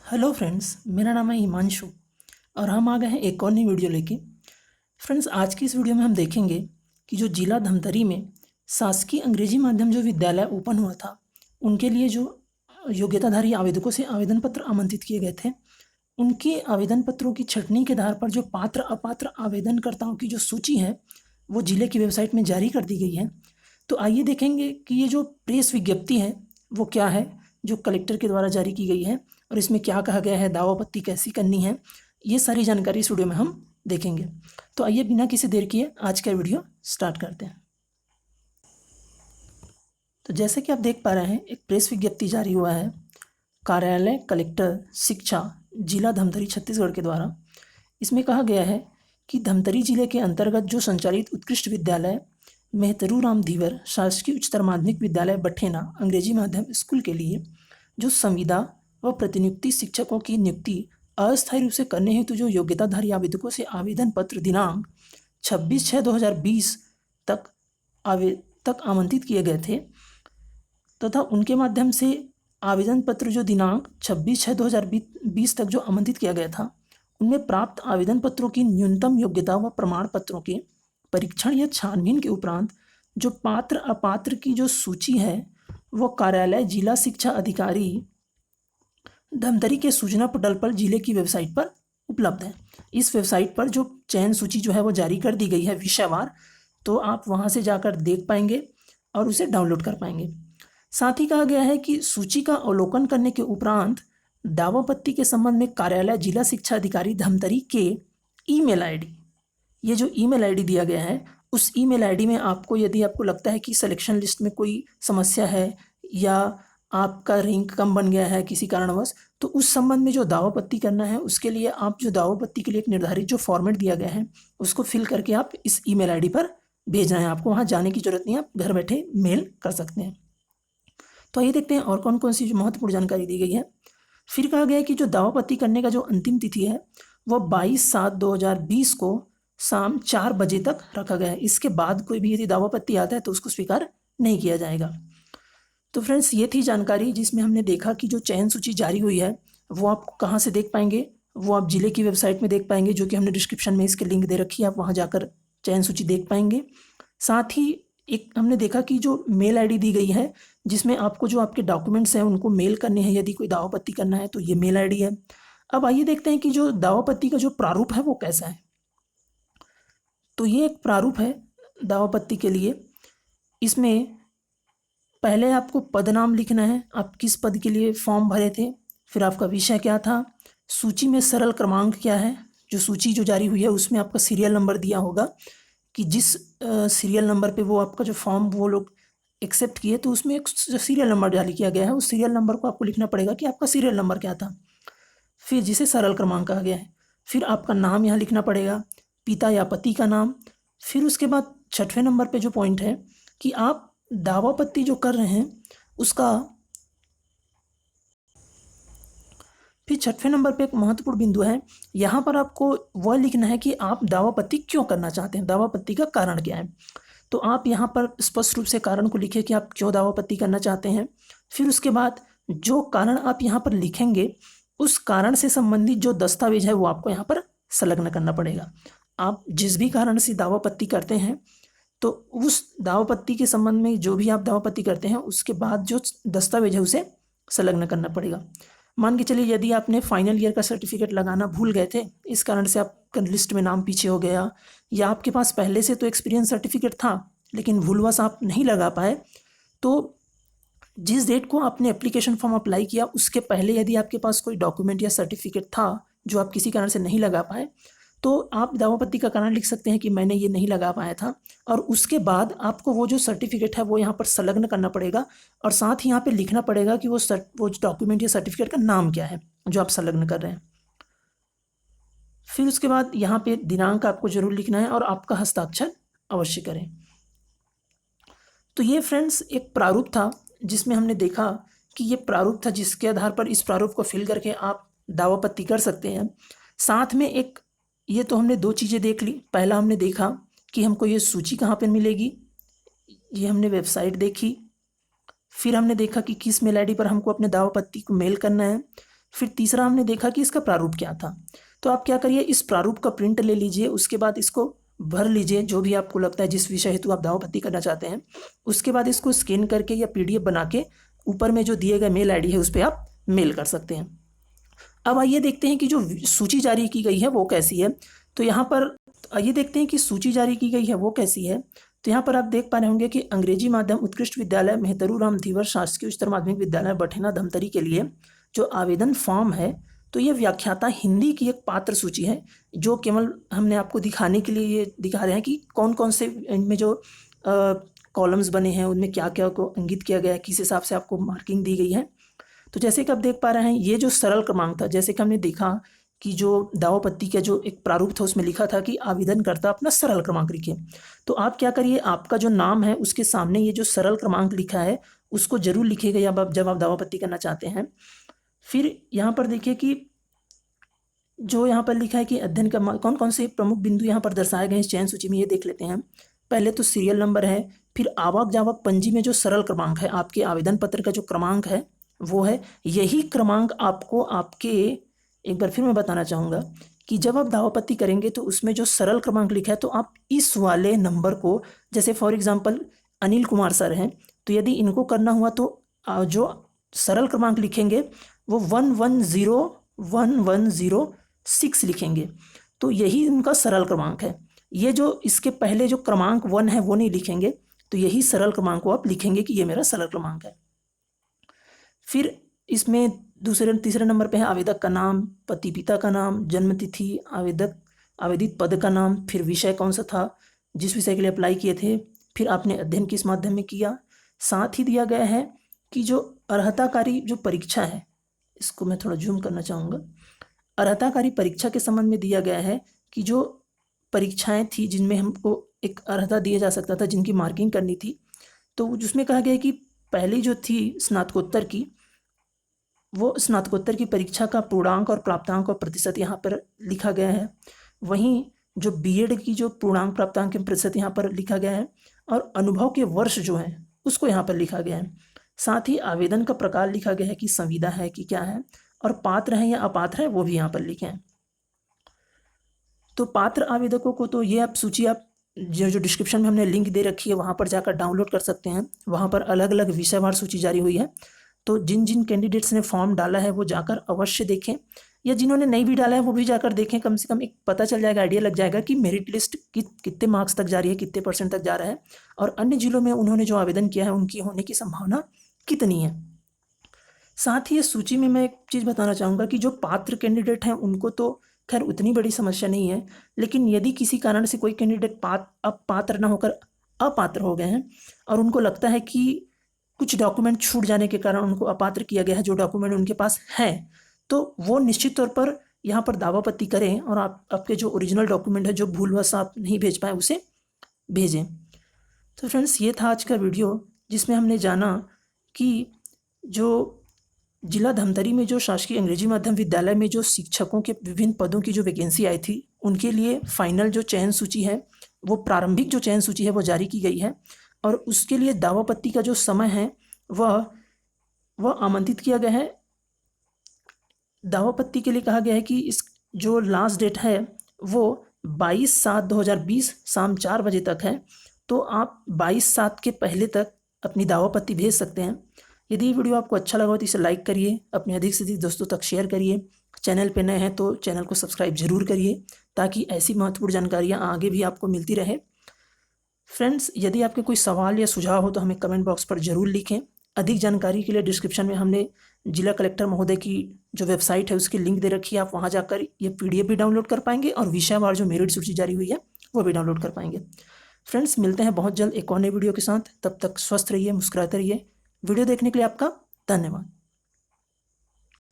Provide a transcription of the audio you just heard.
Hello friends, मेरा नाम है हिमांशु और हम आ गए हैं एक और नई वीडियो लेके। फ्रेंड्स, आज की इस वीडियो में हम देखेंगे कि जो जिला धमतरी में शासकीय अंग्रेजी माध्यम जो विद्यालय ओपन हुआ था, उनके लिए जो योग्यताधारी आवेदकों से आवेदन पत्र आमंत्रित किए गए थे, उनके आवेदन पत्रों की छँटनी के आधार पर जो पात्र अपात्र आवेदनकर्ताओं की जो सूची है, वो जिले की वेबसाइट में जारी कर दी गई है। तो आइए देखेंगे कि ये जो प्रेस विज्ञप्ति है वो क्या है, जो कलेक्टर के द्वारा जारी की गई है, और इसमें क्या कहा गया है, दावा आपत्ति कैसी करनी है, ये सारी जानकारी इस वीडियो में हम देखेंगे। तो आइए बिना किसी देर किए आज का वीडियो स्टार्ट करते हैं। तो जैसे कि आप देख पा रहे हैं, एक प्रेस विज्ञप्ति जारी हुआ है कार्यालय कलेक्टर शिक्षा जिला धमतरी छत्तीसगढ़ के द्वारा। इसमें कहा गया है कि धमतरी जिले के अंतर्गत जो संचालित उत्कृष्ट विद्यालय मेहतरू राम धीवर शासकीय उच्चतर माध्यमिक विद्यालय बठेना अंग्रेजी माध्यम स्कूल के लिए जो संविदा व प्रतिनियुक्ति शिक्षकों की नियुक्ति अस्थायी रूप से करने हेतु जो योग्यताधारी आवेदकों से आवेदन पत्र दिनांक 26/6/2020 तक आमंत्रित किए गए थे तथा उनके माध्यम से आवेदन पत्र जो दिनांक 26/6/2020 तक जो आमंत्रित किया गया था, उनमें प्राप्त आवेदन पत्रों की न्यूनतम योग्यता व प्रमाण पत्रों के परीक्षण या छानबीन के उपरांत जो पात्र अपात्र की जो सूची है वो कार्यालय जिला शिक्षा अधिकारी धमतरी के सूचना पटल पर जिले की वेबसाइट पर उपलब्ध है। इस वेबसाइट पर जो चयन सूची जो है वो जारी कर दी गई है विषयवार, तो आप वहां से जाकर देख पाएंगे और उसे डाउनलोड कर पाएंगे। साथ ही कहा गया है कि सूची का अवलोकन करने के उपरांत दावा आपत्ति के संबंध में कार्यालय जिला शिक्षा अधिकारी धमतरी के ईमेल आईडी, ये जो ईमेल आईडी दिया गया है, उस ईमेल आईडी में आपको, यदि आपको लगता है कि सिलेक्शन लिस्ट में कोई समस्या है या आपका रैंक कम बन गया है किसी कारणवश, तो उस संबंध में जो दावा आपत्ति करना है, उसके लिए आप जो दावा आपत्ति के लिए एक निर्धारित जो फॉर्मेट दिया गया है उसको फिल करके आप इस ईमेल आईडी पर भेजना है। आपको वहाँ जाने की जरूरत नहीं है, आप घर बैठे मेल कर सकते हैं। तो आइए देखते हैं और कौन कौन सी जो महत्वपूर्ण जानकारी दी गई है। फिर कहा गया है कि जो दावा आपत्ति करने का जो अंतिम तिथि है वह 22/7/2020 को शाम 4 बजे तक रखा गया है। इसके बाद कोई भी यदि दावा आपत्ति आता है तो उसको स्वीकार नहीं किया जाएगा। तो फ्रेंड्स, ये थी जानकारी जिसमें हमने देखा कि जो चयन सूची जारी हुई है वो आप कहाँ से देख पाएंगे, वो आप जिले की वेबसाइट में देख पाएंगे, जो कि हमने डिस्क्रिप्शन में इसके लिंक दे रखी है, आप वहाँ जाकर चयन सूची देख पाएंगे। साथ ही एक हमने देखा कि जो मेल आईडी दी गई है जिसमें आपको जो आपके डॉक्यूमेंट्स हैं उनको मेल करने हैं, यदि कोई दावा आपत्ति करना है तो ये मेल आईडी है। अब आइए देखते हैं कि जो दावा आपत्ति का जो प्रारूप है वो कैसा है। तो ये एक प्रारूप है दावा आपत्ति के लिए। इसमें पहले आपको पद नाम लिखना है, आप किस पद के लिए फॉर्म भरे थे, फिर आपका विषय क्या था, सूची में सरल क्रमांक क्या है, जो सूची जो जारी हुई है उसमें आपका सीरियल नंबर दिया होगा कि जिस सीरियल नंबर पे वो आपका जो फॉर्म वो लोग एक्सेप्ट किए, तो उसमें एक सीरियल नंबर जारी किया गया है, उस सीरियल नंबर को आपको लिखना पड़ेगा कि आपका सीरियल नंबर क्या था, फिर जिसे सरल क्रमांक कहा गया है। फिर आपका नाम यहाँ लिखना पड़ेगा, पिता या पति का नाम। फिर उसके बाद 6वें नंबर पे जो पॉइंट है कि आप दावा आपत्ति जो कर रहे हैं उसका, फिर 6वें नंबर पे एक महत्वपूर्ण बिंदु है, यहाँ पर आपको वह लिखना है कि आप दावा आपत्ति क्यों करना चाहते हैं, दावा आपत्ति का कारण क्या है। तो आप यहाँ पर स्पष्ट रूप से कारण को लिखिए कि आप क्यों दावा आपत्ति करना चाहते हैं। फिर उसके बाद जो कारण आप यहाँ पर लिखेंगे उस कारण से संबंधित जो दस्तावेज है वो आपको यहाँ पर संलग्न करना पड़ेगा। आप जिस भी कारण से दावा आपत्ति करते हैं तो उस दावा आपत्ति के संबंध में जो भी आप दावा आपत्ति करते हैं उसके बाद जो दस्तावेज है उसे संलग्न करना पड़ेगा। मान के चलिए यदि आपने फाइनल ईयर का सर्टिफिकेट लगाना भूल गए थे, इस कारण से आपका लिस्ट में नाम पीछे हो गया, या आपके पास पहले से तो एक्सपीरियंस सर्टिफिकेट था लेकिन भूलवश आप नहीं लगा पाए, तो जिस डेट को आपने एप्लीकेशन फॉर्म अप्लाई किया उसके पहले यदि आपके पास कोई डॉक्यूमेंट या सर्टिफिकेट था जो आप किसी कारण से नहीं लगा पाए, तो आप दावा आपत्ति का कारण लिख सकते हैं कि मैंने ये नहीं लगा पाया था, और उसके बाद आपको वो जो सर्टिफिकेट है वो यहाँ पर संलग्न करना पड़ेगा, और साथ ही यहाँ पे लिखना पड़ेगा कि वो डॉक्यूमेंट या सर्टिफिकेट का नाम क्या है जो आप संलग्न कर रहे हैं। फिर उसके बाद यहाँ पे दिनांक आपको जरूर लिखना है और आपका हस्ताक्षर अवश्य करें। तो ये फ्रेंड्स एक प्रारूप था जिसमें हमने देखा कि ये प्रारूप था जिसके आधार पर इस प्रारूप को फिल करके आप दावा आपत्ति कर सकते हैं। साथ में एक, ये तो हमने दो चीज़ें देख ली। पहला हमने देखा कि हमको ये सूची कहाँ पर मिलेगी, ये हमने वेबसाइट देखी। फिर हमने देखा कि किस मेल आईडी पर हमको अपने दावा आपत्ति को मेल करना है। फिर तीसरा हमने देखा कि इसका प्रारूप क्या था। तो आप क्या करिए, इस प्रारूप का प्रिंट ले लीजिए, उसके बाद इसको भर लीजिए जो भी आपको लगता है जिस विषय हेतु आप दावापत्ती करना चाहते हैं। उसके बाद इसको स्कैन करके या PDF बना के ऊपर में जो दिए गए मेल ID है उस पर आप मेल कर सकते हैं। अब आइए देखते हैं कि जो सूची जारी की गई है वो कैसी है। तो यहाँ पर आइए देखते हैं कि सूची जारी की गई है वो कैसी है। तो यहाँ पर आप देख पा रहे होंगे कि अंग्रेजी माध्यम उत्कृष्ट विद्यालय मेहतरू राम धीवर शासकीय उच्चतर माध्यमिक विद्यालय बठेना धमतरी के लिए जो आवेदन फॉर्म है, तो ये व्याख्याता हिंदी की एक पात्र सूची है, जो केवल हमने आपको दिखाने के लिए ये दिखा रहे हैं कि कौन कौन से इनमें जो कॉलम्स बने हैं उनमें क्या क्या को इंगित किया गया है, किस हिसाब से आपको मार्किंग दी गई है। तो जैसे कि आप देख पा रहे हैं, ये जो सरल क्रमांक था, जैसे कि हमने देखा कि जो दावापत्ती का जो एक प्रारूप था उसमें लिखा था कि आवेदनकर्ता अपना सरल क्रमांक लिखे। तो आप क्या करिए, आपका जो नाम है उसके सामने ये जो सरल क्रमांक लिखा है उसको जरूर लिखिएगा जब आप दावापत्ती करना चाहते हैं। फिर यहाँ पर देखिए कि जो यहाँ पर लिखा है कि अध्ययन का कौन कौन से प्रमुख बिंदु यहाँ पर दर्शाए गए इस चयन सूची में, ये देख लेते हैं। पहले तो सीरियल नंबर है, फिर आवक जावक पंजी में जो सरल क्रमांक है, आपके आवेदन पत्र का जो क्रमांक है वो है। यही क्रमांक आपको आपके, एक बार फिर मैं बताना चाहूँगा कि जब आप दावापत्ती करेंगे तो उसमें जो सरल क्रमांक लिखा है तो आप इस वाले नंबर को, जैसे for example Anil Kumar sir हैं, तो यदि इनको करना हुआ तो जो सरल क्रमांक लिखेंगे वो 110110 लिखेंगे। तो यही उनका सरल क्रमांक है। ये जो इसके पहले जो क्रमांक 1 है वो नहीं लिखेंगे, तो यही सरल क्रमांक को आप लिखेंगे कि ये मेरा सरल क्रमांक है। फिर इसमें तीसरे नंबर पे है आवेदक का नाम, पति पिता का नाम, जन्म तिथि, आवेदित पद का नाम, फिर विषय कौन सा था, जिस विषय के लिए अप्लाई किए थे, फिर आपने अध्ययन किस माध्यम में किया। साथ ही दिया गया है कि जो अर्हताकारी जो परीक्षा है, इसको मैं थोड़ा जूम करना चाहूँगा। अर्हताकारी परीक्षा के संबंध में दिया गया है कि जो परीक्षाएं थी जिनमें हमको एक अर्हता दिया जा सकता था, जिनकी मार्किंग करनी थी, तो जिसमें कहा गया कि पहली जो थी स्नातकोत्तर की, वो स्नातकोत्तर की परीक्षा का पूर्णांक और प्राप्तांक और प्रतिशत यहाँ पर लिखा गया है। वहीं जो B.Ed की जो पूर्णांक प्राप्तांक के प्रतिशत यहाँ पर लिखा गया है, और अनुभव के वर्ष जो है उसको यहाँ पर लिखा गया है। साथ ही आवेदन का प्रकार लिखा गया है कि संविदा है कि क्या है, और पात्र है या अपात्र है वो भी यहाँ पर लिखे हैं। तो पात्र आवेदकों को तो ये आप सूची आप जो डिस्क्रिप्शन में हमने लिंक दे रखी है वहाँ पर जाकर डाउनलोड कर सकते हैं। वहाँ पर अलग अलग विषयवार सूची जारी हुई है। तो जिन जिन कैंडिडेट्स ने फॉर्म डाला है वो जाकर अवश्य देखें, या जिन्होंने नहीं भी डाला है वो भी जाकर देखें। कम से कम एक पता चल जाएगा, आइडिया लग जाएगा कि मेरिट लिस्ट कितने मार्क्स तक जा रही है, कितने % तक जा रहा है, और अन्य जिलों में उन्होंने जो आवेदन किया है उनकी होने की संभावना कितनी है। साथ ही इस सूची में मैं एक चीज़ बताना चाहूँगा कि जो पात्र कैंडिडेट हैं उनको तो खैर उतनी बड़ी समस्या नहीं है, लेकिन यदि किसी कारण से कोई कैंडिडेट पात्र न होकर अपात्र हो गए हैं और उनको लगता है कि कुछ डॉक्यूमेंट छूट जाने के कारण उनको अपात्र किया गया है, जो डॉक्यूमेंट उनके पास हैं, तो वो निश्चित तौर पर यहाँ पर दावापत्ती करें और आपके जो ओरिजिनल डॉक्यूमेंट है जो भूलवश आप नहीं भेज पाए उसे भेजें। तो फ्रेंड्स, ये था आज का वीडियो जिसमें हमने जाना कि जो जिला धमतरी में जो शासकीय अंग्रेजी माध्यम विद्यालय में जो शिक्षकों के विभिन्न पदों की जो वैकेंसी आई थी उनके लिए फाइनल जो चयन सूची है, वो प्रारंभिक जो चयन सूची है वो जारी की गई है, और उसके लिए दावापत्ती का जो समय है वह आमंत्रित किया गया है। दावापत्ती के लिए कहा गया है कि इस जो लास्ट डेट है वो 22/7/2020 शाम 4 बजे तक है। तो आप 22/7 के पहले तक अपनी दावापत्ती भेज सकते हैं। यदि ये वीडियो आपको अच्छा लगा हो तो इसे लाइक करिए, अपने अधिक से अधिक दोस्तों तक शेयर करिए। चैनल पे नए हैं तो चैनल को सब्सक्राइब जरूर करिए ताकि ऐसी महत्वपूर्ण जानकारियाँ आगे भी आपको मिलती रहे। फ्रेंड्स, यदि आपके कोई सवाल या सुझाव हो तो हमें कमेंट बॉक्स पर ज़रूर लिखें। अधिक जानकारी के लिए डिस्क्रिप्शन में हमने जिला कलेक्टर महोदय की जो वेबसाइट है उसकी लिंक दे रखी है, आप वहाँ जाकर ये PDF भी डाउनलोड कर पाएंगे और विषयवार जो मेरिट सूची जारी हुई है वो भी डाउनलोड कर पाएंगे। फ्रेंड्स, मिलते हैं बहुत जल्द एक और नई वीडियो के साथ। तब तक स्वस्थ रहिए, मुस्कुराते रहिए। वीडियो देखने के लिए आपका धन्यवाद।